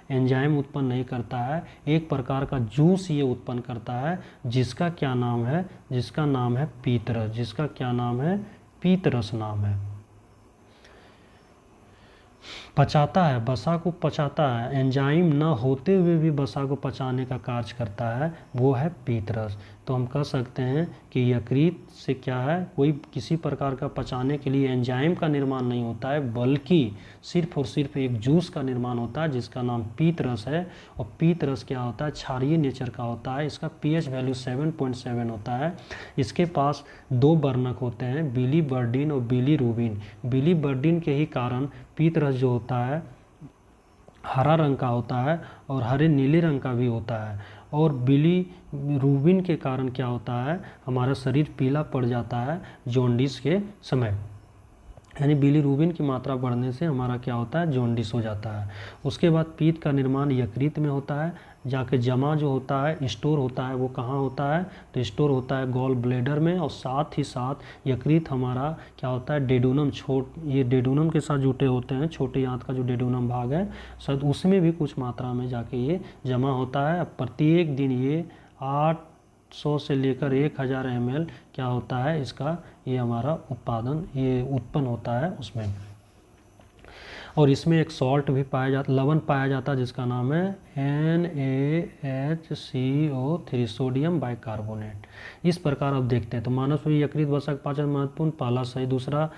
Enzyme उत्पन्न नहीं करता है, एक प्रकार का जूस ये उत्पन्न करता है जिसका क्या नाम है, जिसका नाम है पीतरस, जिसका क्या नाम है, पीतरस नाम है। पचाता है, वसा को पचाता है, एंजाइम न होते हुए भी वसा को पचाने का कार्य करता है, वो है पीतरस। तो हम कह सकते हैं कि यकृत से क्या है, कोई किसी प्रकार का पचाने के लिए एंजाइम का निर्माण नहीं होता है, बल्कि सिर्फ और सिर्फ एक जूस का निर्माण होता है जिसका नाम पीतरस है। और पीतरस क्या होता है, क्षारीय नेचर का होता है, इसका pH वैल्यू 7.7 होता है। इसके पास दो वर्णक होते हैं, बिलीवर्डिन और बिलीरुबिन। बिलीवर्डिन के ही कारण पीतरस जो होता है हरा रंग का होता है और हरे नीले रंग का भी होता है। और बिलीरुबिन के कारण क्या होता है, हमारा शरीर पीला पड़ जाता है जॉन्डिस के समय, यानी बिलीरुबिन की मात्रा बढ़ने से हमारा क्या होता है, जॉन्डिस हो जाता है। उसके बाद पीत का निर्माण यकृत में होता है, जाके जमा जो होता है, स्टोर होता है, वो कहाँ होता है, तो स्टोर होता है गॉल ब्लैडर में। और साथ ही साथ यकृत हमारा क्या होता है, डेडोनम, ये डेडोनम के साथ जुटे होते हैं, छोटे आंत का जो डेडोनम भाग है शायद उसमें भी कुछ मात्रा में जाके ये जमा होता है। प्रत्येक दिन ये 800 से लेकर 1000 ml क्या होता है इसका, ये हमारा उत्पादन, ये उत्पन्न होता है उसमें। और इसमें एक सॉल्ट भी पाया जाता, लवण पाया जाता है जिसका नाम है NaHCO3, सोडियम बाइकार्बोनेट। इस प्रकार अब देखते हैं तो मानव शरीर यकृत वसा का पाचन महत्वपूर्ण, पहला सही। दूसरा,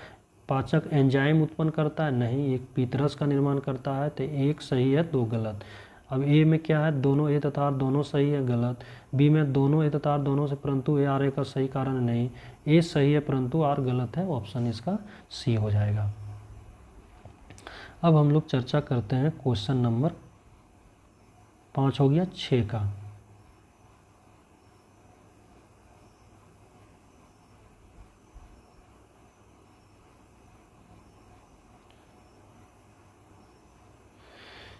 पाचक एंजाइम उत्पन्न करता है, नहीं, एक पीतरस का निर्माण करता है, तो एक सही है, दो गलत। अब ए में क्या है, दोनों ए तथा आर दोनों सही है, गलत। बी में दोनों ए तथा आर दोनों से, परंतु ए आर ए का सही कारण नहीं, ए सही है परंतु आर गलत है, ऑप्शन इसका सी हो जाएगा। अब हम लोग चर्चा करते हैं क्वेश्चन नंबर 5 हो गया 6 का।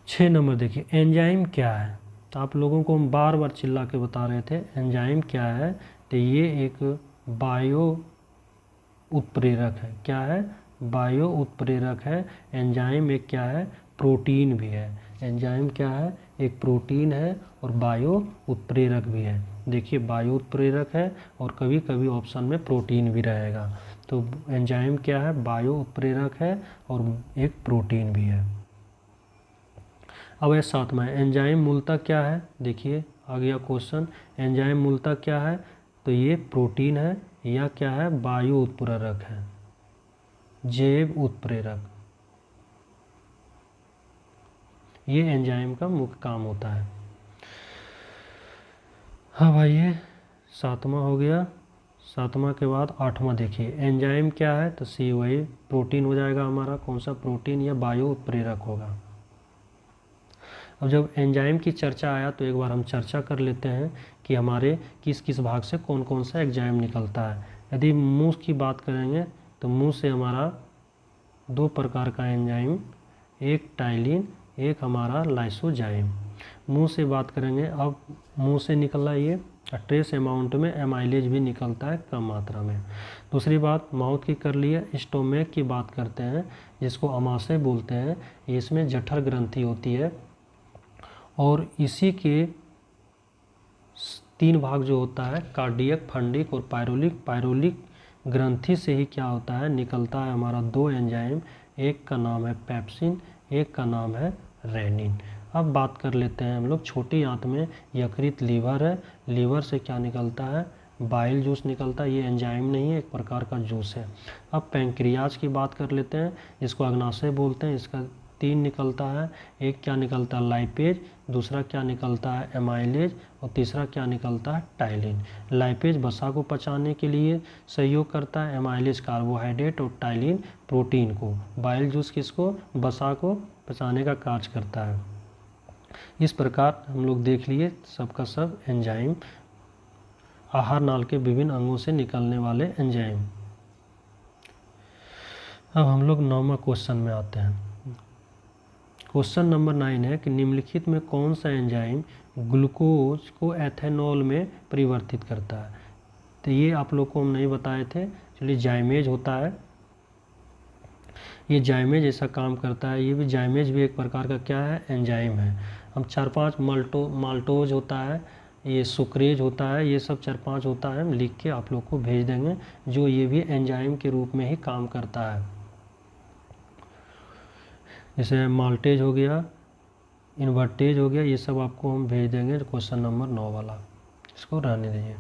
छः नंबर देखिए, एंजाइम क्या है। तो आप लोगों को हम बार बार चिल्ला के बता रहे थे एंजाइम क्या है, तो ये एक बायो उत्प्रेरक है। क्या है, बायो उत्प्रेरक है। एंजाइम एक क्या है, प्रोटीन भी है। एंजाइम क्या है, एक प्रोटीन है और बायो उत्प्रेरक भी है। देखिए बायो उत्प्रेरक है और कभी कभी ऑप्शन में प्रोटीन भी रहेगा। तो एंजाइम क्या है, बायो उत्प्रेरक है और एक प्रोटीन भी है। अब है 7वां, एंजाइम मूलतः क्या है। देखिए आ गया क्वेश्चन, एंजाइम मूलतः क्या है, तो ये प्रोटीन है या क्या है, बायो उत्प्रेरक है, जैव उत्प्रेरक। ये एंजाइम का मुख्य काम होता है। हाँ भाई, ये 7वां हो गया। 7वां के बाद 8वां देखिए, एंजाइम क्या है, तो सी वही प्रोटीन हो जाएगा हमारा, कौन सा, प्रोटीन या बायो उत्प्रेरक होगा। अब जब एंजाइम की चर्चा आया तो एक बार हम चर्चा कर लेते हैं कि हमारे किस किस भाग से कौन कौन सा एंजाइम निकलता है। यदि मुंह की बात करेंगे तो मुंह से हमारा दो प्रकार का एंजाइम, एक टाइलिन, एक हमारा लाइसोजाइम। मुंह से बात करेंगे, अब मुंह से निकला ये ट्रेस अमाउंट में एमाइलेज भी निकलता है कम मात्रा में। दूसरी बात माउथ की कर लिए, स्टोमैक की बात करते हैं जिसको अमाशय बोलते हैं। इसमें जठर ग्रंथि होती है और इसी के 3 भाग जो होता है, कार्डियक, फंडिक और पायरोलिक। पायरोलिक ग्रंथि से ही क्या होता है, निकलता है हमारा 2 एंजाइम, एक का नाम है पेप्सिन, एक का नाम है रेनिन। अब बात कर लेते हैं हम लोग छोटी आंत में, यकृत लीवर है, लीवर से क्या निकलता है, बाइल जूस निकलता है। ये एंजाइम नहीं है, एक प्रकार का जूस है। अब पैंक्रियाज की बात कर लेते हैं जिसको अग्नाशय बोलते हैं। इसका 3 निकलता है, एक क्या निकलता है, लाइपेज, दूसरा क्या निकलता है, एमाइलेज, और तीसरा क्या निकलता है, टाइलिन। लाइपेज वसा को पचाने के लिए सहयोग करता है, एमाइलेज कार्बोहाइड्रेट और टाइलिन प्रोटीन को। बाइल जूस किसको, वसा को पचाने का कार्य करता है। इस प्रकार हम लोग देख लिए सबका सब एंजाइम, आहार नाल के विभिन्न अंगों से निकलने वाले एंजाइम। अब हम लोग 9वां क्वेश्चन में आते हैं। क्वेश्चन नंबर 9 है कि निम्नलिखित में कौन सा एंजाइम ग्लूकोज को एथेनॉल में परिवर्तित करता है। तो ये आप लोग को हम नहीं बताए थे, चलिए जाइमेज होता है। ये जाइमेज ऐसा काम करता है। ये भी जाइमेज भी एक प्रकार का क्या है, एंजाइम है। हम 4-5 माल्टोज होता है, ये सुक्रेज होता है, ये सब 4-5 होता है, हम लिख के आप लोग को भेज देंगे, जो ये भी एंजाइम के रूप में ही काम करता है। जैसे माल्टेज हो गया, इन्वर्टेज हो गया, ये सब आपको हम भेज देंगे क्वेश्चन नंबर 9 वाला, इसको रहने दीजिए।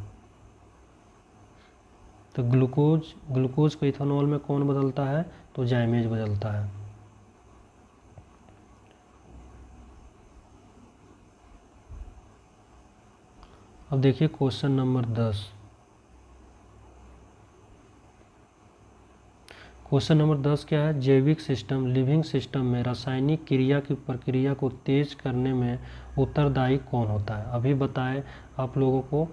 तो ग्लूकोज को इथेनॉल में कौन बदलता है, तो जाइमेज बदलता है। अब देखिए क्वेश्चन नंबर 10। क्वेश्चन नंबर 10 क्या है, जैविक सिस्टम लिविंग सिस्टम में रासायनिक क्रिया की प्रक्रिया को तेज करने में उत्तरदायी कौन होता है। अभी बताए आप लोगों को,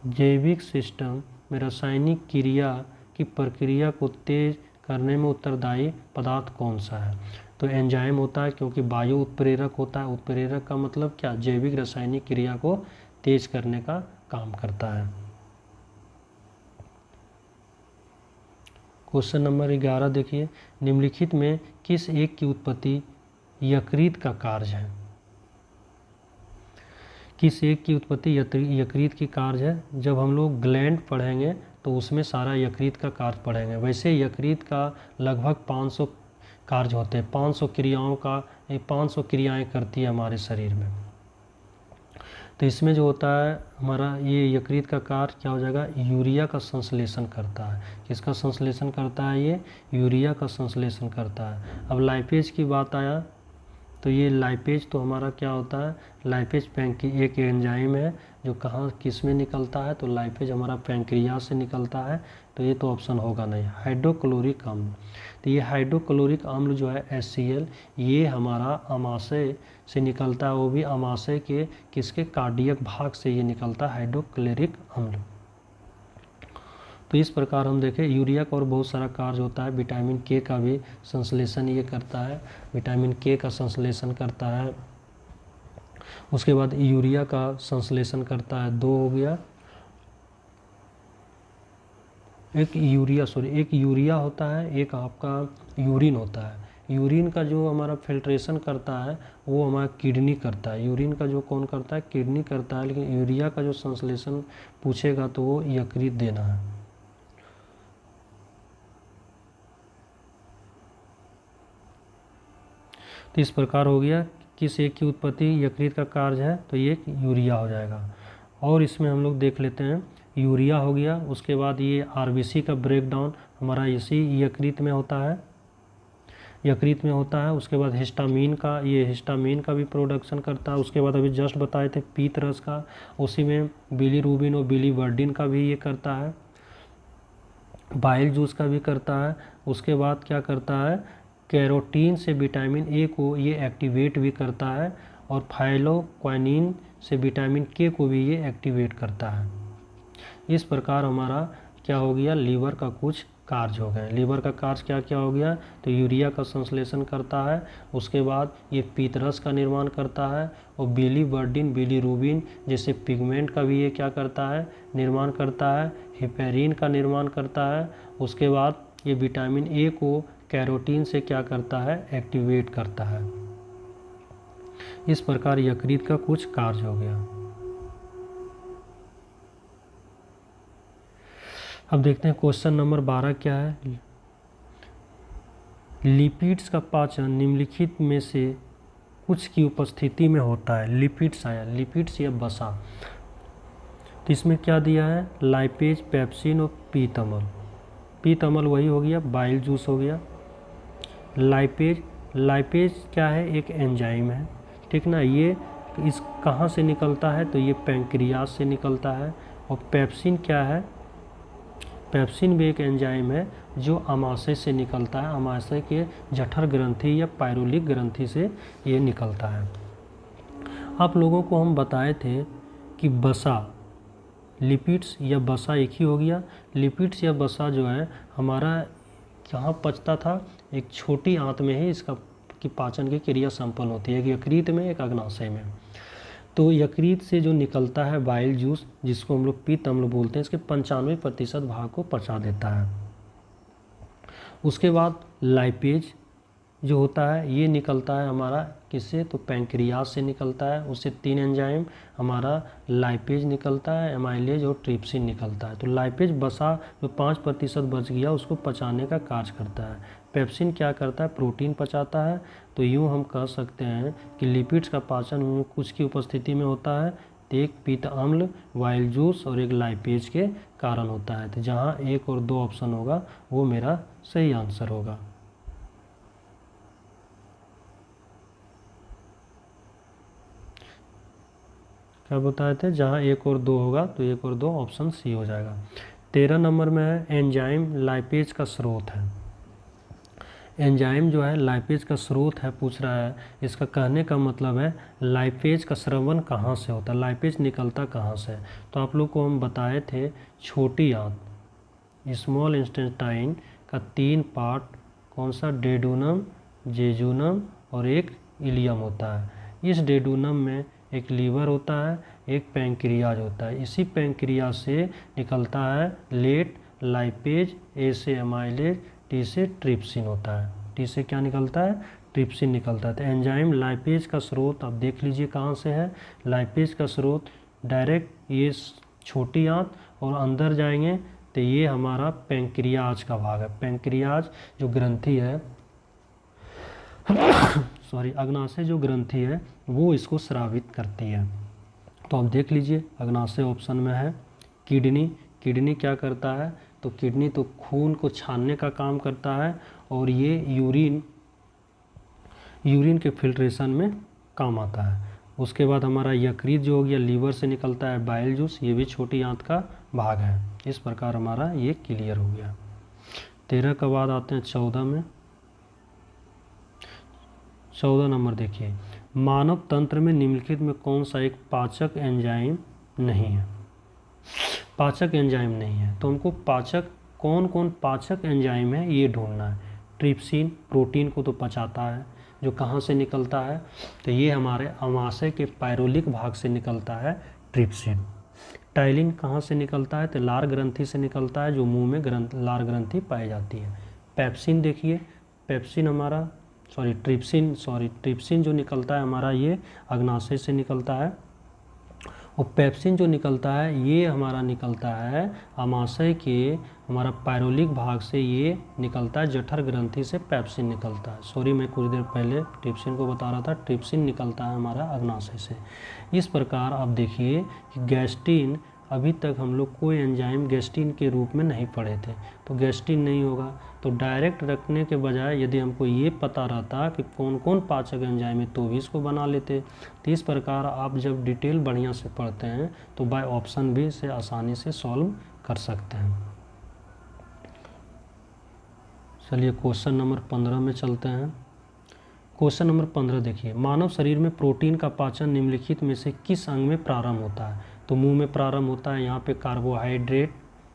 जैविक सिस्टम में रासायनिक क्रिया की प्रक्रिया को तेज करने में उत्तरदायी पदार्थ कौन सा है, तो एंजाइम होता है, क्योंकि वायु उत्प्रेरक होता है। उत्प्रेरक का मतलब क्या, जैविक रासायनिक क्रिया को तेज करने का काम करता है। क्वेश्चन नंबर 11 देखिए, निम्नलिखित में किस एक की उत्पत्ति यकृत का कार्य है। किस एक की उत्पत्ति यकृत की कार्य है। जब हम लोग ग्लैंड पढ़ेंगे तो उसमें सारा यकृत का कार्य पढ़ेंगे। वैसे यकृत का लगभग 500 कार्य होते हैं, 500 क्रियाओं का, 500 क्रियाएं करती है हमारे शरीर में। तो इसमें जो होता है हमारा ये यकृत का कार्य क्या हो जाएगा, यूरिया का संश्लेषण करता है। किसका संश्लेषण करता है, ये यूरिया का संश्लेषण करता है। अब लाइपेज की बात आया तो ये लाइपेज तो हमारा क्या होता है, लाइपेज एक एंजाइम है जो कहाँ किस में निकलता है, तो लाइपेज हमारा पैंक्रियाज से निकलता है, तो ये तो ऑप्शन होगा नहीं। हाइड्रोक्लोरिक अम्ल, तो ये हाइड्रोक्लोरिक अम्ल जो है HCl, ये हमारा अमाशय से निकलता है, वो भी अमाशय के किसके, कार्डियक भाग से ये निकलता है हाइड्रोक्लोरिक अम्ल। तो इस प्रकार हम देखें यूरिया का और बहुत सारा कार्य होता है। विटामिन के का भी संश्लेषण ये करता है, विटामिन के का संश्लेषण करता है। उसके बाद यूरिया का संश्लेषण करता है, 2 हो गया। एक यूरिया होता है, एक आपका यूरिन होता है। यूरिन का जो हमारा फिल्ट्रेशन करता है वो हमारा किडनी करता है। यूरिन का जो कौन करता है, किडनी करता है। लेकिन यूरिया का जो संश्लेषण पूछेगा तो वो यकृत देना है। तो इस प्रकार हो गया, किस एक की उत्पत्ति यकृत का कार्य है, तो ये यूरिया हो जाएगा। और इसमें हम लोग देख लेते हैं, यूरिया हो गया। उसके बाद ये RBC का ब्रेकडाउन हमारा इसी यकृत में होता है, यकृत में होता है। उसके बाद हिस्टामीन का, ये हिस्टामीन का भी प्रोडक्शन करता है। उसके बाद अभी जस्ट बताए थे पीत रस का, उसी में बिलीरुबिन और बिलीवर्डिन का भी ये करता है, बाइल जूस का भी करता है। उसके बाद क्या करता है, कैरोटीन से विटामिन ए को ये एक्टिवेट भी करता है, और फाइलोक्वानिन से विटामिन के को भी ये एक्टिवेट करता है। इस प्रकार हमारा क्या हो गया, लीवर का कुछ कार्य हो गए। लीवर का कार्य क्या क्या हो गया, तो यूरिया का संश्लेषण करता है। उसके बाद ये पीतरस का निर्माण करता है, और बिलीवर्डिन बिलीरुबिन जैसे पिगमेंट का भी ये क्या करता है, निर्माण करता है। हिपेरिन का निर्माण करता है। उसके बाद ये विटामिन ए को कैरोटीन से क्या करता है, एक्टिवेट करता है। इस प्रकार यकृत का कुछ कार्य हो गया। अब देखते हैं क्वेश्चन नंबर 12 क्या है। लिपिड्स का पाचन निम्नलिखित में से कुछ की उपस्थिति में होता है। लिपिड्स आया, लिपिड्स या वसा। तो इसमें क्या दिया है, लाइपेज, पेप्सिन और पीत अम्ल। पीत अम्ल वही हो गया, बाइल जूस हो गया। लाइपेज क्या है, एक एंजाइम है, ठीक ना। ये इस कहाँ से निकलता है, तो ये पैंक्रियाज से निकलता है। और पेप्सिन क्या है, पेप्सिन भी एक एंजाइम है जो अमाशय से निकलता है। अमाशय के जठर ग्रंथि या पायरोलिक ग्रंथि से ये निकलता है। आप लोगों को हम बताए थे कि वसा, लिपिड्स या वसा एक ही हो गया। लिपिड्स या वसा जो है हमारा कहाँ पचता था, एक छोटी आंत में ही इसका की पाचन की क्रिया संपन्न होती है, एक यकृत में, एक अग्नाशय में। तो यकृत से जो निकलता है बाइल जूस, जिसको हम लोग पीत अम्ल बोलते हैं, इसके 95% भाग को पचा देता है। उसके बाद लाइपेज जो होता है ये निकलता है हमारा किससे, तो पैंक्रियाज से निकलता है। उससे 3 एंजाइम हमारा लाइपेज निकलता है, एमाइलेज और ट्रिप्सिन निकलता है। तो लाइपेज वसा जो 5% बच गया उसको पचाने का कार्य करता है। पेप्सिन क्या करता है, प्रोटीन पचाता है। तो यूँ हम कह सकते हैं कि लिपिड्स का पाचन कुछ की उपस्थिति में होता है, तो एक पित्त अम्ल, वाइल जूस और एक लाइपेज के कारण होता है। तो जहाँ 1 और 2 ऑप्शन होगा वो मेरा सही आंसर होगा। क्या बताए थे, जहाँ 1 और 2 होगा तो 1 और 2 ऑप्शन सी हो जाएगा। 13 नंबर में है एंजाइम लाइपेज का स्रोत है। एंजाइम जो है लाइपेज का स्रोत है पूछ रहा है। इसका कहने का मतलब है लाइपेज का स्रवण कहाँ से होता है, लाइपेज निकलता कहाँ से। तो आप लोग को हम बताए थे छोटी आंत स्मॉल इंटेस्टाइन का 3 पार्ट कौन सा, डेडूनम, जेजूनम और एक इलियम होता है। इस डेडूनम में एक लीवर होता है, एक पैंक्रियाज होता है। इसी पैंक्रियाज से निकलता है लेट, लाइपेज, ए से एमाइलेज, टी से ट्रिप्सिन होता है। टी से क्या निकलता है, ट्रिप्सिन निकलता है। तो एंजाइम लाइपेज का स्रोत आप देख लीजिए कहाँ से है। लाइपेज का स्रोत डायरेक्ट ये छोटी आंत और अंदर जाएंगे तो ये हमारा पैंक्रियाज का भाग है। पैंक्रियाज जो ग्रंथि है सॉरी अग्नाशय जो ग्रंथि है वो इसको स्रावित करती है। तो आप देख लीजिए अग्नाशय ऑप्शन में है। किडनी, किडनी क्या करता है, तो किडनी तो खून को छानने का काम करता है और ये यूरिन के फिल्ट्रेशन में काम आता है। उसके बाद हमारा यकृत जो हो गया लीवर से निकलता है बाइल जूस, ये भी छोटी आंत का भाग है। इस प्रकार हमारा ये क्लियर हो गया। 13 के बाद आते हैं 14 में। 14 नंबर देखिए, मानव तंत्र में निम्नलिखित में कौन सा एक पाचक एंजाइम नहीं है। पाचक एंजाइम नहीं है तो हमको पाचक कौन कौन पाचक एंजाइम है ये ढूंढना है। ट्रिप्सिन प्रोटीन को तो पचाता है, जो कहाँ से निकलता है, तो ये हमारे अमाशय के पायरोलिक भाग से निकलता है ट्रिप्सिन। टाइलिन कहाँ से निकलता है, तो लार ग्रंथि से निकलता है, जो मुंह में लार ग्रंथि पाई जाती है। पेप्सिन देखिए, पेप्सिन हमारा ट्रिप्सिन जो निकलता है हमारा ये अग्नाशय से निकलता है। और पेप्सिन जो निकलता है ये हमारा निकलता है अमाशय के हमारा पायरोलिक भाग से, ये निकलता है जठर ग्रंथि से पेप्सिन निकलता है। सॉरी मैं कुछ देर पहले ट्रिप्सिन को बता रहा था, ट्रिप्सिन निकलता है हमारा अग्नाशय से। इस प्रकार आप देखिए कि गैस्ट्रिन, अभी तक हम लोग कोई एंजाइम गैस्ट्रिन के रूप में नहीं पढ़े थे, तो गैस्ट्रिन नहीं होगा। तो डायरेक्ट रखने के बजाय यदि हमको ये पता रहता कि कौन कौन पाचक एंजाइम है तो भी इसको बना लेते। तो इस प्रकार आप जब डिटेल बढ़िया से पढ़ते हैं तो बाय ऑप्शन भी इसे आसानी से सॉल्व कर सकते हैं। चलिए क्वेश्चन नंबर 15 में चलते हैं। क्वेश्चन नंबर 15 देखिए, मानव शरीर में प्रोटीन का पाचन निम्नलिखित में से किस अंग में प्रारंभ होता है। तो मुंह में प्रारंभ होता है, यहाँ पे कार्बोहाइड्रेट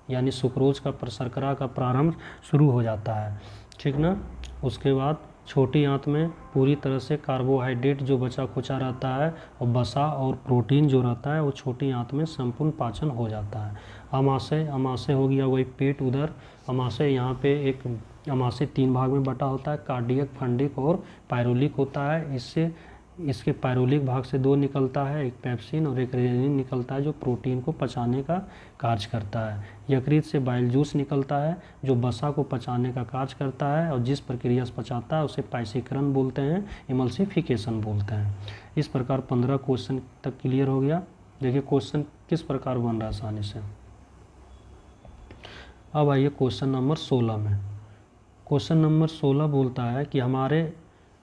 यानी सुक्रोज का शर्करा का प्रारंभ शुरू हो जाता है, ठीक ना। उसके बाद छोटी आंत में पूरी तरह से कार्बोहाइड्रेट जो बचा खुचा रहता है और वसा और प्रोटीन जो रहता है वो छोटी आंत में संपूर्ण पाचन हो जाता है। अमाशय हो गया वही पेट उधर। अमाशय यहाँ पे एक अमाशय 3 भाग में बटा होता है, कार्डियक, फंडिक और पायरोलिक होता है। इसके पायरोलिक भाग से 2 निकलता है, एक पेप्सिन और एक रेनिन निकलता है, जो प्रोटीन को पचाने का कार्य करता है। यकृत से बाइल जूस निकलता है जो वसा को पचाने का कार्य करता है, और जिस प्रक्रिया से पचाता है उसे पाइसीकरण बोलते हैं, इमल्सिफिकेशन बोलते हैं। इस प्रकार 15 क्वेश्चन तक क्लियर हो गया। देखिए क्वेश्चन किस प्रकार बन रहा है आसानी से। अब आइए क्वेश्चन नंबर 16 में। क्वेश्चन नंबर 16 बोलता है कि हमारे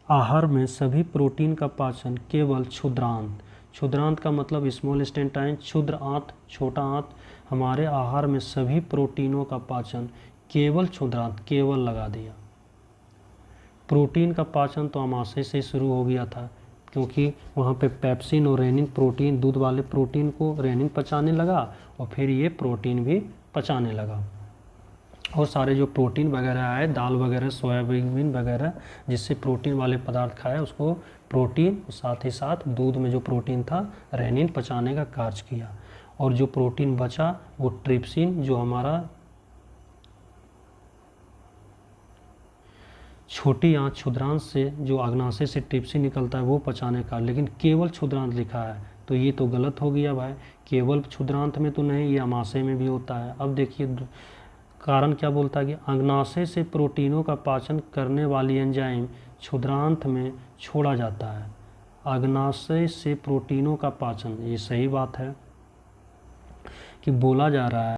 आहार में सभी प्रोटीन का पाचन केवल क्षुद्रांत का मतलब स्मॉल इंटेस्टाइन, क्षुद्र आंत, छोटा आंत। हमारे आहार में सभी प्रोटीनों का पाचन केवल क्षुद्रांत, केवल लगा दिया। प्रोटीन का पाचन तो अमाशय से शुरू हो गया था, क्योंकि वहाँ पे पेप्सिन और रेनिन प्रोटीन, दूध वाले प्रोटीन को रेनिन पचाने लगा और फिर ये प्रोटीन भी पचाने लगा। और सारे जो प्रोटीन वगैरह आए, दाल वगैरह, सोयाबीन वगैरह, जिससे प्रोटीन वाले पदार्थ खाए उसको प्रोटीन, साथ ही साथ दूध में जो प्रोटीन था रेनिन पचाने का कार्य किया। और जो प्रोटीन बचा वो ट्रिप्सिन, जो हमारा छोटी आंत क्षुद्रांत से जो अग्नाशय से टिप्सी निकलता है वो पचाने का, लेकिन केवल क्षुद्रांत लिखा है, तो ये तो गलत हो गया भाई। केवल क्षुद्रांत में तो नहीं, ये अमाशय में भी होता है। अब देखिए कारण क्या बोलता है कि अग्नाशय से प्रोटीनों का पाचन करने वाली एंजाइम क्षुद्रांत में छोड़ा जाता है। अग्नाशय से प्रोटीनों का पाचन, ये सही बात है कि बोला जा रहा है